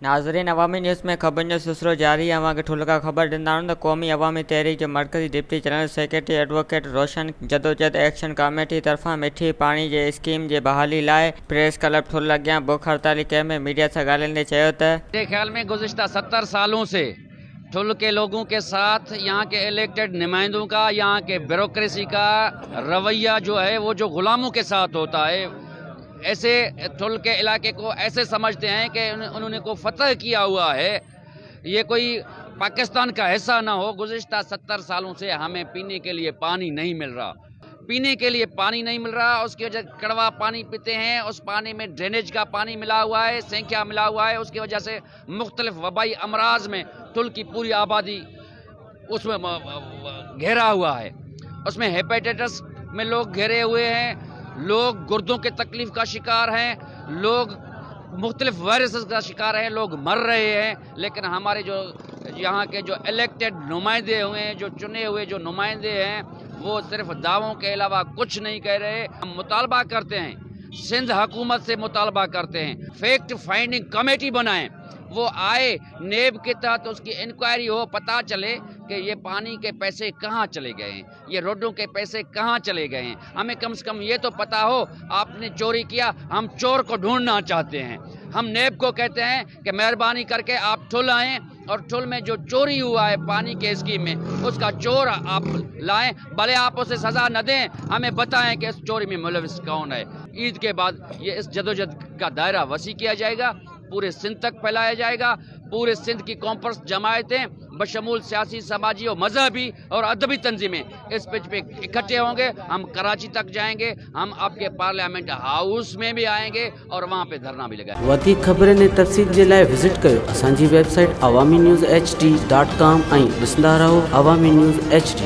नाज़रीन, अवामी न्यूज़ में खबर जो सिलसिलो जारी है। अवां खे ठुल्का ख़बर ॾींदा आहियूं त क़ौमी अवामी तहरीक जे मरकज़ी डिप्टी जनरल सेक्रेटरी एडवोकेट रोशन जदोजहद एक्शन कमेटी तरफ़ां मिठी पाणी जे स्कीम जे बहाली लाइ प्रेस क्लब ठुल अॻियां बुख हड़ताली कई में मीडिया सां ॻाल्हाईंदे चयो त मेरे ख्याल में गुज़िश्ता 70 सालों से ठुल के लोगों के साथ यहाँ के इलेक्टेड नुमाइंदों का, यहाँ के ब्यूरोक्रेसी का रवैया जो है वो जो गुलामों के साथ होता है, ऐसे ठुल के इलाके को ऐसे समझते हैं कि उन्होंने को फतह किया हुआ है, ये कोई पाकिस्तान का हिस्सा ना हो। गुज़िश्ता 70 सालों से हमें पीने के लिए पानी नहीं मिल रहा, पीने के लिए पानी नहीं मिल रहा। उसकी वजह कड़वा पानी पीते हैं, उस पानी में ड्रेनेज का पानी मिला हुआ है, सेंकिया मिला हुआ है, उसकी वजह से मुख्तलिफ वबाई अमराज में ठुल की पूरी आबादी उसमें घेरा हुआ है। उसमें हेपेटाइटिस में लोग घिरे हुए हैं, लोग गुर्दों के तकलीफ का शिकार हैं, लोग मुख्तलिफ वायरस का शिकार हैं, लोग मर रहे हैं। लेकिन हमारे जो यहाँ के जो इलेक्टेड नुमाइंदे हुए हैं, जो चुने हुए जो नुमाइंदे हैं, वो सिर्फ दावों के अलावा कुछ नहीं कह रहे। हम मुतालबा करते हैं, सिंध हुकूमत से मुतालबा करते हैं, फैक्ट फाइंडिंग कमेटी बनाएं, वो आए, नेब के तहत उसकी इंक्वायरी हो, पता चले कि ये पानी के पैसे कहाँ चले गए हैं, ये रोडों के पैसे कहाँ चले गए हैं। हमें कम से कम ये तो पता हो आपने चोरी किया, हम चोर को ढूंढना चाहते हैं। हम नेब को कहते हैं कि मेहरबानी करके आप ठुल आएँ और ठुल में जो चोरी हुआ है पानी के स्कीम में, उसका चोर आप लाएं, भले आप उसे सज़ा न दें, हमें बताएं कि इस चोरी में मुलविस कौन है। ईद के बाद ये इस जदोजहद का दायरा वसी किया जाएगा, पूरे सिंध तक फैलाया जाएगा। पूरे सिंध की कॉन्फ्रेंस जमायतें बशमूल सियासी, समाजी और मजहबी और अदबी तंजीमें इस पिच पे इकट्ठे होंगे। हम कराची तक जाएंगे, हम आपके पार्लियामेंट हाउस में भी आएंगे और वहाँ पे धरना भी लगाएंगे। वधीक ख़बरनि ऐं तफ़सील जे लाइ विज़िट कयो असांजी वेबसाइट awamiNewsHD.com ऐं ॾिसंदा रहो अवामी न्यूज़ HD।